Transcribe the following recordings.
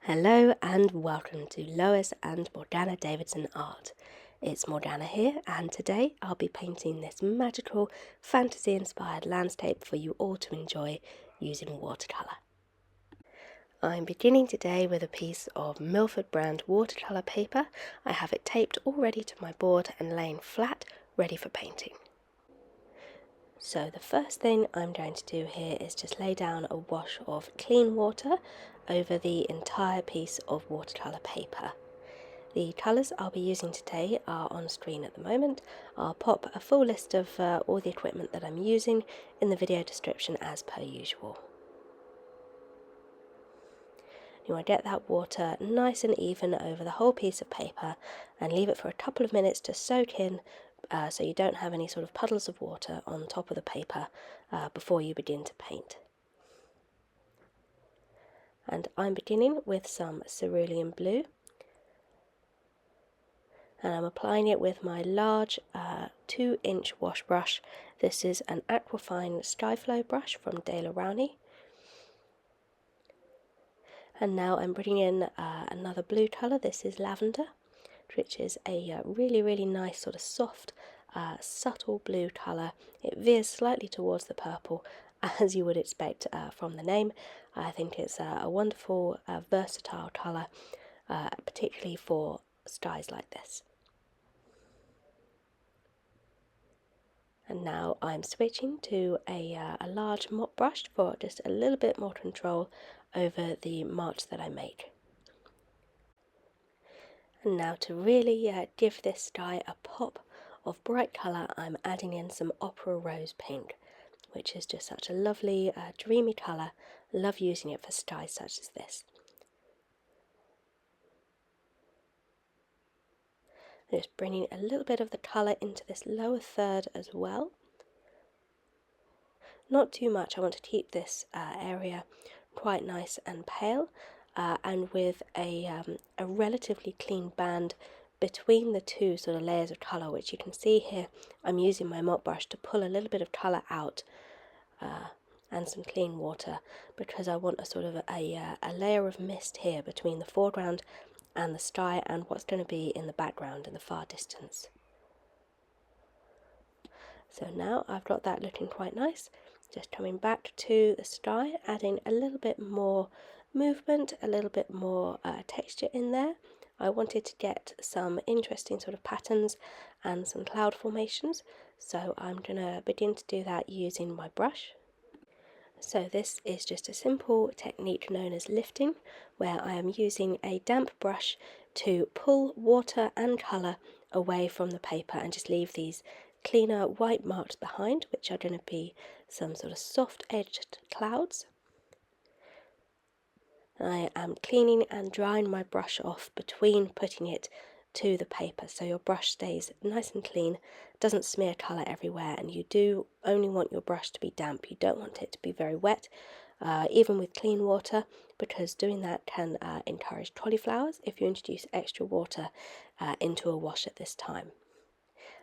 Hello and welcome to Lois and Morgana Davidson Art. It's Morgana here, and today I'll be painting this magical fantasy-inspired landscape for you all to enjoy using watercolour. I'm beginning today with a piece of Milford brand watercolour paper. I have it taped already to my board and laying flat, ready for painting. So the first thing I'm going to do here is just lay down a wash of clean water over the entire piece of watercolour paper. The colours I'll be using today are on screen at the moment. I'll pop a full list of all the equipment that I'm using in the video description as per usual. You want to get that water nice and even over the whole piece of paper and leave it for a couple of minutes to soak in so you don't have any sort of puddles of water on top of the paper before you begin to paint. And I'm beginning with some cerulean blue, and I'm applying it with my large 2-inch wash brush. This is an Aquafine Skyflow brush from De La Rowney. And now I'm bringing in another blue colour. This is lavender, which is a really nice sort of soft, subtle blue colour. It veers slightly towards the purple, as you would expect from the name. I think it's a wonderful, versatile colour, particularly for skies like this. And now I'm switching to a large mop brush for just a little bit more control over the marks that I make. And now to really give this sky a pop of bright colour, I'm adding in some Opera Rose Pink, which is just such a lovely, dreamy colour. I love using it for skies such as this. I'm just bringing a little bit of the colour into this lower third as well. Not too much. I want to keep this area quite nice and pale, and with a relatively clean band between the two sort of layers of colour, which you can see here. I'm using my mop brush to pull a little bit of colour out and some clean water, because I want a sort of a layer of mist here between the foreground and the sky and what's going to be in the background in the far distance. So now I've got that looking quite nice. Just coming back to the sky, adding a little bit more movement, a little bit more texture in there. I wanted to get some interesting sort of patterns and some cloud formations, so I'm going to begin to do that using my brush. So this is just a simple technique known as lifting, where I am using a damp brush to pull water and colour away from the paper and just leave these cleaner white marks behind, which are going to be some sort of soft edged clouds. I am cleaning and drying my brush off between putting it to the paper, so your brush stays nice and clean, doesn't smear colour everywhere, and you do only want your brush to be damp. You don't want it to be very wet, even with clean water, because doing that can encourage cauliflowers if you introduce extra water into a wash at this time.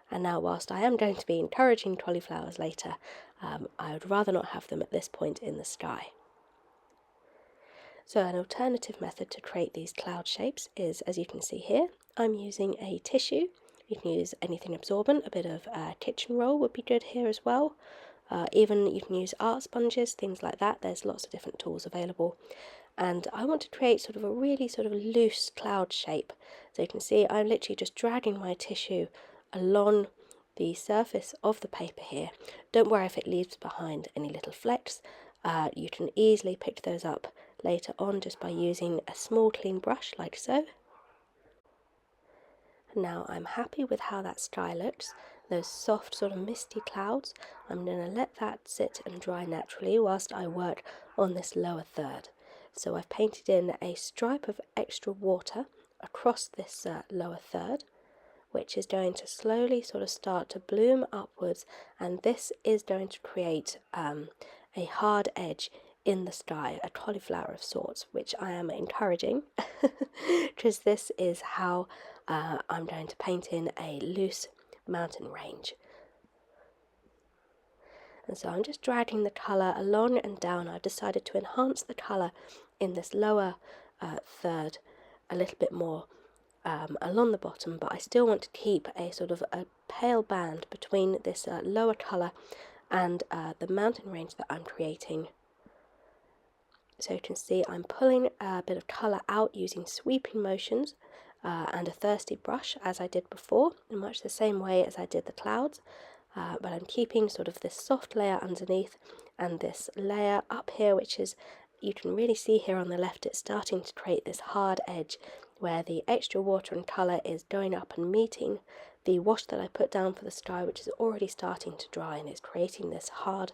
And now, whilst I am going to be encouraging cauliflowers later, I would rather not have them at this point in the sky. So an alternative method to create these cloud shapes is, as you can see here, I'm using a tissue. You can use anything absorbent. A bit of kitchen roll would be good here as well. Even you can use art sponges, things like that. There's lots of different tools available. And I want to create sort of a really sort of loose cloud shape. So you can see I'm literally just dragging my tissue along the surface of the paper here. Don't worry if it leaves behind any little flecks. You can easily pick those up later on just by using a small clean brush like so. Now I'm happy with how that sky looks. Those soft sort of misty clouds, I'm going to let that sit and dry naturally whilst I work on this lower third. So I've painted in a stripe of extra water across this lower third, which is going to slowly sort of start to bloom upwards, and this is going to create a hard edge in the sky, a cauliflower of sorts, which I am encouraging because this is how I'm going to paint in a loose mountain range. And so I'm just dragging the colour along and down. I've decided to enhance the colour in this lower third a little bit more along the bottom, but I still want to keep a sort of a pale band between this lower colour and the mountain range that I'm creating. So you can see I'm pulling a bit of colour out using sweeping motions and a thirsty brush, as I did before, in much the same way as I did the clouds, but I'm keeping sort of this soft layer underneath and this layer up here, which is, you can really see here on the left, it's starting to create this hard edge where the extra water and colour is going up and meeting the wash that I put down for the sky, which is already starting to dry, and it's creating this hard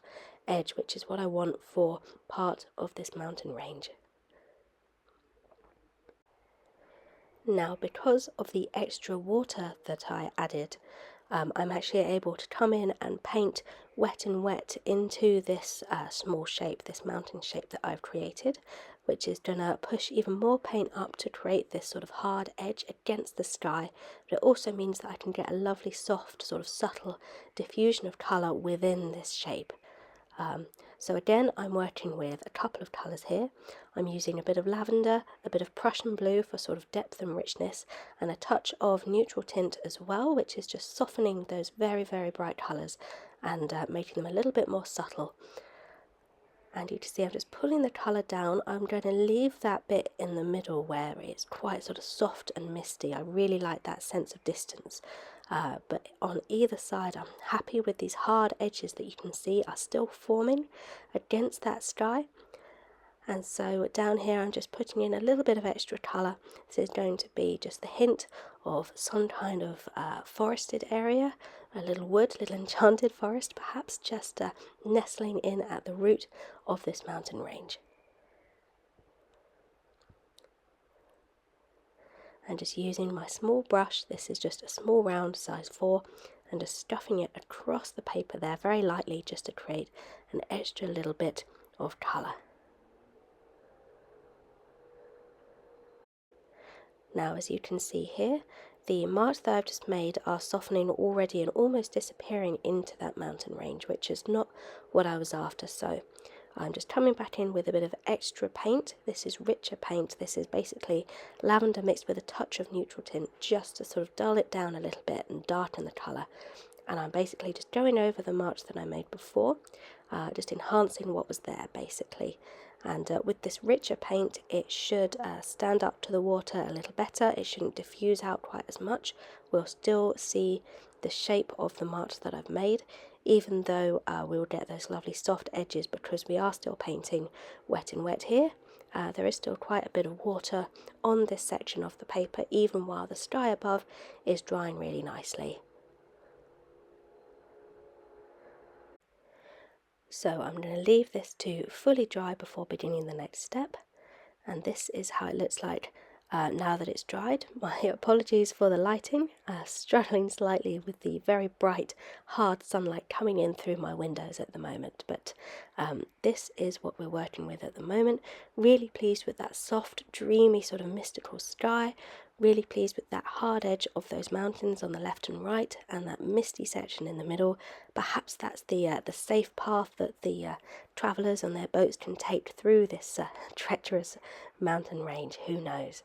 edge, which is what I want for part of this mountain range. Now, because of the extra water that I added, I'm actually able to come in and paint wet and wet into this small shape, this mountain shape that I've created, which is going to push even more paint up to create this sort of hard edge against the sky. But it also means that I can get a lovely soft, sort of subtle diffusion of colour within this shape. So again, I'm working with a couple of colours here. I'm using a bit of lavender, a bit of Prussian blue for sort of depth and richness, and a touch of neutral tint as well, which is just softening those very, very bright colours and making them a little bit more subtle. And you can see I'm just pulling the colour down. I'm going to leave that bit in the middle where it's quite sort of soft and misty. I really like that sense of distance. But on either side, I'm happy with these hard edges that you can see are still forming against that sky. And so down here I'm just putting in a little bit of extra colour. This is going to be just the hint of some kind of forested area, a little wood, little enchanted forest perhaps, just nestling in at the root of this mountain range. And just using my small brush, this is just a small round size 4, and just stuffing it across the paper there very lightly just to create an extra little bit of colour. Now, as you can see here, the marks that I've just made are softening already and almost disappearing into that mountain range, which is not what I was after. So I'm just coming back in with a bit of extra paint. This is richer paint. This is basically lavender mixed with a touch of neutral tint, just to sort of dull it down a little bit and darken the colour. And I'm basically just going over the marks that I made before, just enhancing what was there basically. And with this richer paint, it should stand up to the water a little better. It shouldn't diffuse out quite as much. We'll still see the shape of the marks that I've made, even though we'll get those lovely soft edges because we are still painting wet and wet here. There is still quite a bit of water on this section of the paper, even while the sky above is drying really nicely. So I'm going to leave this to fully dry before beginning the next step, and this is how it looks like now that it's dried. My apologies for the lighting, struggling slightly with the very bright hard sunlight coming in through my windows at the moment, but this is what we're working with at the moment. Really pleased with that soft, dreamy sort of mystical sky. Really pleased with that hard edge of those mountains on the left and right, and that misty section in the middle. Perhaps that's the safe path that the travellers on their boats can take through this treacherous mountain range. Who knows?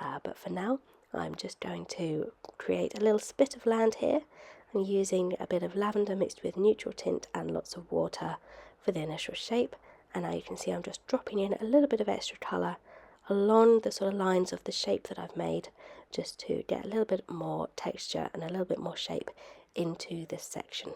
But for now, I'm just going to create a little spit of land here. I'm using a bit of lavender mixed with neutral tint and lots of water for the initial shape. And now you can see I'm just dropping in a little bit of extra colour along the sort of lines of the shape that I've made, just to get a little bit more texture and a little bit more shape into this section.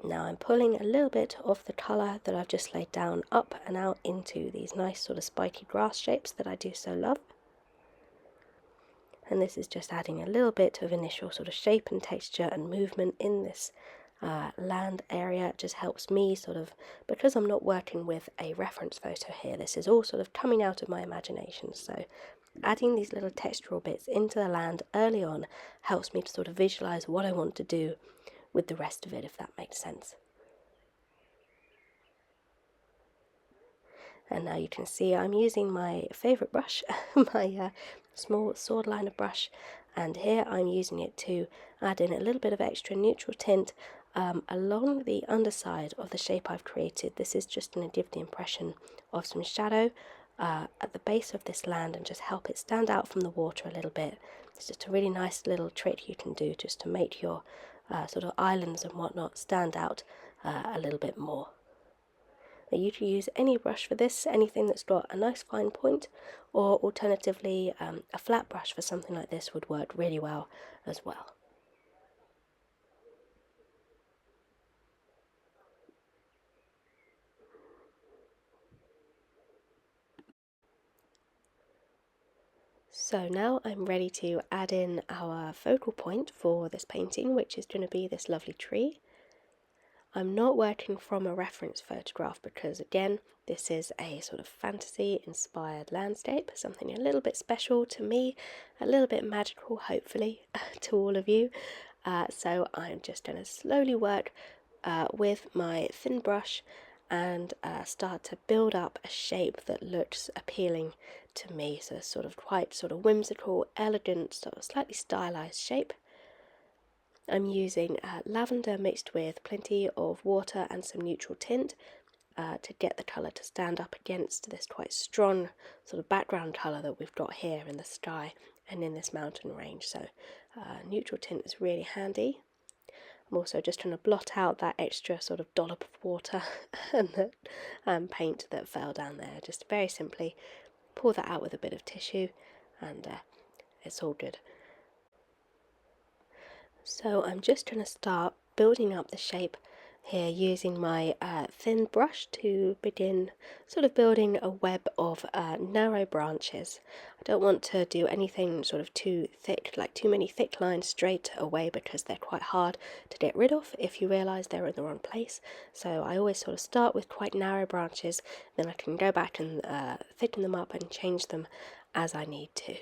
Now I'm pulling a little bit of the colour that I've just laid down up and out into these nice sort of spiky grass shapes that I do so love. And this is just adding a little bit of initial sort of shape and texture and movement in this land area. It just helps me sort of, because I'm not working with a reference photo here, this is all sort of coming out of my imagination. So adding these little textural bits into the land early on helps me to sort of visualize what I want to do with the rest of it, if that makes sense. And now you can see I'm using my favourite brush, my small sword liner brush, and here I'm using it to add in a little bit of extra neutral tint along the underside of the shape I've created. This is just going to give the impression of some shadow at the base of this land and just help it stand out from the water a little bit. It's just a really nice little trick you can do just to make your sort of islands and whatnot stand out a little bit more. Now you can use any brush for this, anything that's got a nice fine point, or alternatively a flat brush for something like this would work really well as well. So now I'm ready to add in our focal point for this painting, which is going to be this lovely tree. I'm not working from a reference photograph because, again, this is a sort of fantasy-inspired landscape, something a little bit special to me, a little bit magical, hopefully, to all of you. So I'm just going to slowly work with my thin brush and start to build up a shape that looks appealing to me. So sort of quite sort of whimsical, elegant, sort of slightly stylized shape. I'm using lavender mixed with plenty of water and some neutral tint to get the colour to stand up against this quite strong sort of background colour that we've got here in the sky and in this mountain range. So neutral tint is really handy. I'm also just trying to blot out that extra sort of dollop of water and the paint that fell down there. Just very simply pour that out with a bit of tissue and it's all good. So I'm just going to start building up the shape here using my thin brush to begin sort of building a web of narrow branches. I don't want to do anything sort of too thick, like too many thick lines straight away, because they're quite hard to get rid of if you realise they're in the wrong place. So I always sort of start with quite narrow branches, then I can go back and thicken them up and change them as I need to.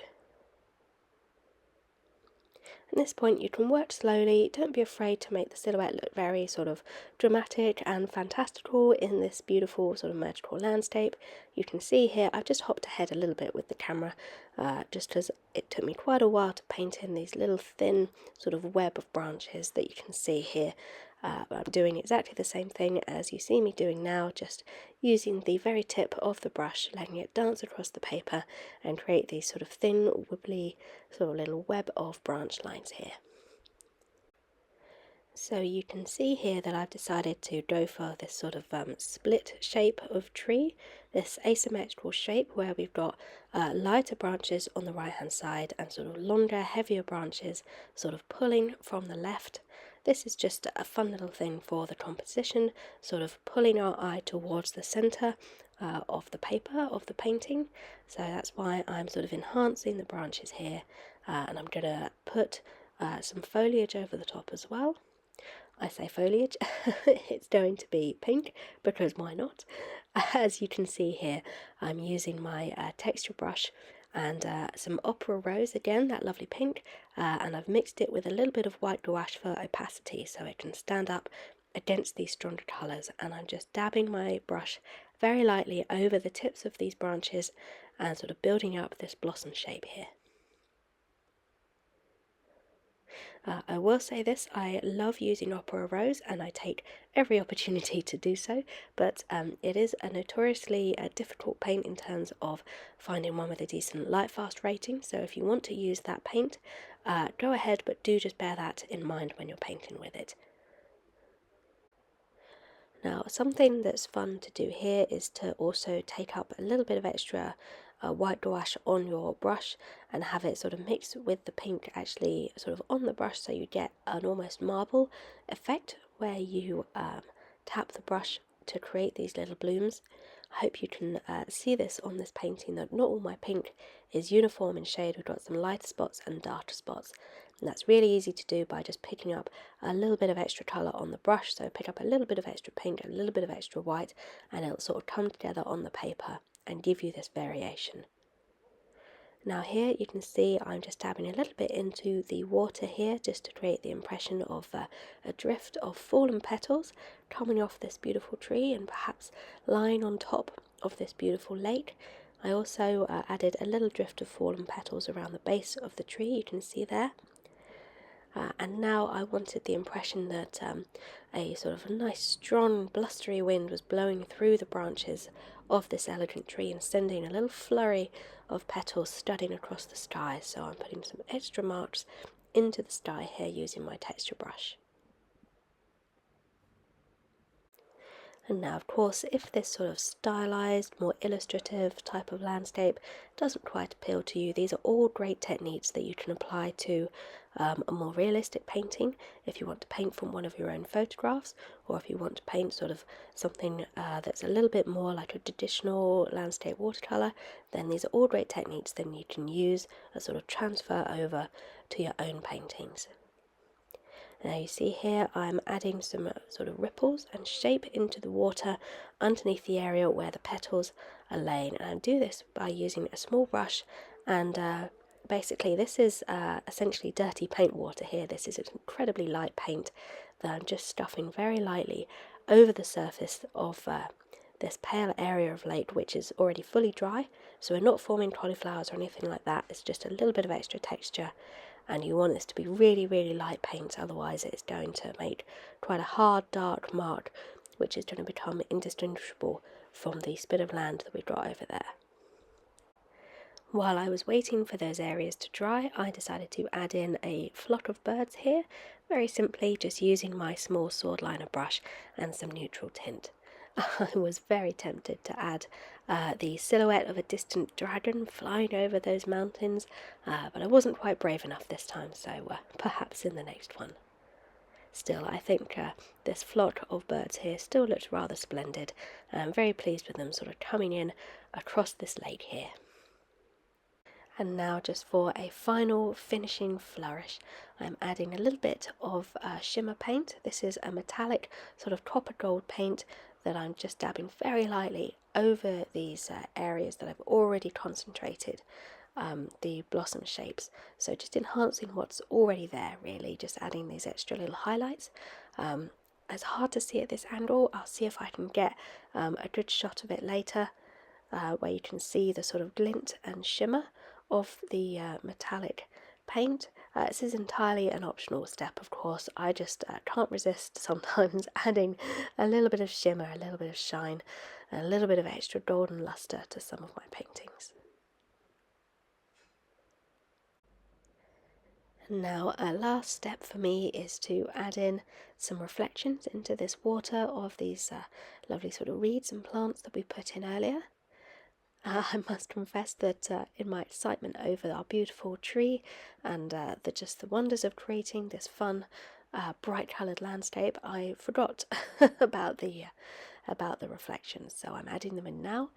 At this point you can work slowly, don't be afraid to make the silhouette look very sort of dramatic and fantastical in this beautiful sort of magical landscape. You can see here I've just hopped ahead a little bit with the camera just because it took me quite a while to paint in these little thin sort of web of branches that you can see here. I'm doing exactly the same thing as you see me doing now, just using the very tip of the brush, letting it dance across the paper and create these sort of thin, wibbly sort of little web of branch lines here. So you can see here that I've decided to go for this sort of split shape of tree, this asymmetrical shape where we've got lighter branches on the right hand side and sort of longer, heavier branches sort of pulling from the left. This is just a fun little thing for the composition, sort of pulling our eye towards the centre of the paper, of the painting. So that's why I'm sort of enhancing the branches here, and I'm going to put some foliage over the top as well. I say foliage, it's going to be pink because why not? As you can see here, I'm using my texture brush and some opera rose, again that lovely pink, and I've mixed it with a little bit of white gouache for opacity so it can stand up against these stronger colours, and I'm just dabbing my brush very lightly over the tips of these branches and sort of building up this blossom shape here. I will say this, I love using opera rose and I take every opportunity to do so, but it is a notoriously difficult paint in terms of finding one with a decent light fast rating, so if you want to use that paint, go ahead, but do just bear that in mind when you're painting with it. Now, something that's fun to do here is to also take up a little bit of extra white gouache on your brush and have it sort of mixed with the pink actually sort of on the brush, so you get an almost marble effect where you tap the brush to create these little blooms. I hope you can see this on this painting, that not all my pink is uniform in shade. We've got some lighter spots and darker spots, and that's really easy to do by just picking up a little bit of extra colour on the brush. So pick up a little bit of extra pink, a little bit of extra white, and it'll sort of come together on the paper and give you this variation. Now here you can see I'm just dabbing a little bit into the water here just to create the impression of a drift of fallen petals coming off this beautiful tree and perhaps lying on top of this beautiful lake. I also added a little drift of fallen petals around the base of the tree, you can see there. And now I wanted the impression that a sort of a nice strong blustery wind was blowing through the branches of this elegant tree and sending a little flurry of petals studding across the sky. So I'm putting some extra marks into the sky here using my texture brush. And now, of course, if this sort of stylized, more illustrative type of landscape doesn't quite appeal to you, these are all great techniques that you can apply to a more realistic painting. If you want to paint from one of your own photographs, or if you want to paint sort of something that's a little bit more like a traditional landscape watercolor, then these are all great techniques that you can use as sort of transfer over to your own paintings. Now you see here I'm adding some sort of ripples and shape into the water underneath the area where the petals are laying, and I do this by using a small brush, and basically this is essentially dirty paint water here. This is an incredibly light paint that I'm just stuffing very lightly over the surface of this pale area of lake, which is already fully dry, so we're not forming cauliflowers or anything like that. It's just a little bit of extra texture, and you want this to be really, really light paint, otherwise it's going to make quite a hard, dark mark, which is going to become indistinguishable from the spit of land that we've got over there. While I was waiting for those areas to dry, I decided to add in a flock of birds here, very simply just using my small sword liner brush and some neutral tint. I was very tempted to add the silhouette of a distant dragon flying over those mountains, but I wasn't quite brave enough this time, so perhaps in the next one. Still, I think this flock of birds here still looks rather splendid, and I'm very pleased with them sort of coming in across this lake here. And now, just for a final finishing flourish, I'm adding a little bit of shimmer paint. This is a metallic sort of copper gold paint that I'm just dabbing very lightly over these areas that I've already concentrated the blossom shapes. So just enhancing what's already there, really, just adding these extra little highlights. It's hard to see at this angle. I'll see if I can get a good shot of it later, where you can see the sort of glint and shimmer of the metallic paint. This is entirely an optional step, of course. I just can't resist sometimes adding a little bit of shimmer, a little bit of shine, a little bit of extra golden luster to some of my paintings. And now a last step for me is to add in some reflections into this water of these lovely sort of reeds and plants that we put in earlier. I must confess that in my excitement over our beautiful tree and just the wonders of creating this fun, bright coloured landscape, I forgot about the reflections. So I'm adding them in now.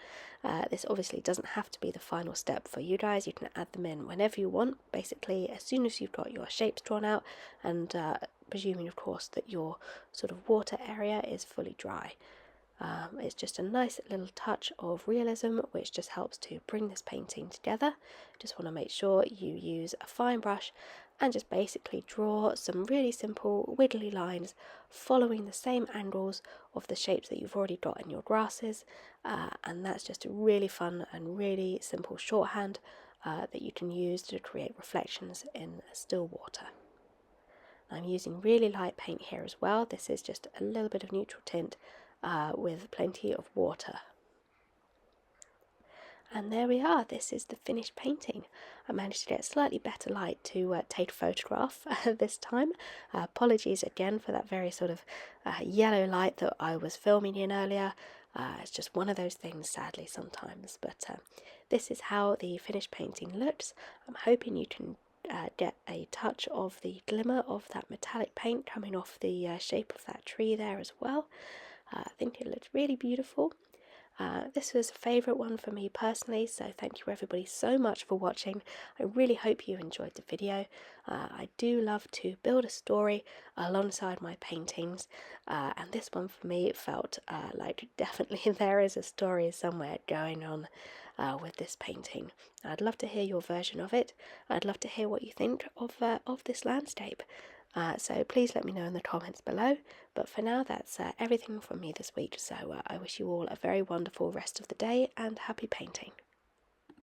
This obviously doesn't have to be the final step for you guys. You can add them in whenever you want. Basically, as soon as you've got your shapes drawn out, and presuming, of course, that your sort of water area is fully dry. It's just a nice little touch of realism, which just helps to bring this painting together. Just want to make sure you use a fine brush and just basically draw some really simple wiggly lines following the same angles of the shapes that you've already got in your grasses, and that's just a really fun and really simple shorthand that you can use to create reflections in still water. I'm using really light paint here as well. This is just a little bit of neutral tint with plenty of water. And there we are, this is the finished painting. I managed to get slightly better light to take a photograph this time. Apologies again for that very sort of yellow light that I was filming in earlier. It's just one of those things, sadly, sometimes. But this is how the finished painting looks. I'm hoping you can get a touch of the glimmer of that metallic paint coming off the shape of that tree there as well. I think it looks really beautiful. This was a favourite one for me personally, so thank you everybody so much for watching. I really hope you enjoyed the video. I do love to build a story alongside my paintings, and this one for me felt like definitely there is a story somewhere going on with this painting. I'd love to hear your version of it. I'd love to hear what you think of this landscape. So please let me know in the comments below. But for now, that's everything from me this week. So I wish you all a very wonderful rest of the day and happy painting.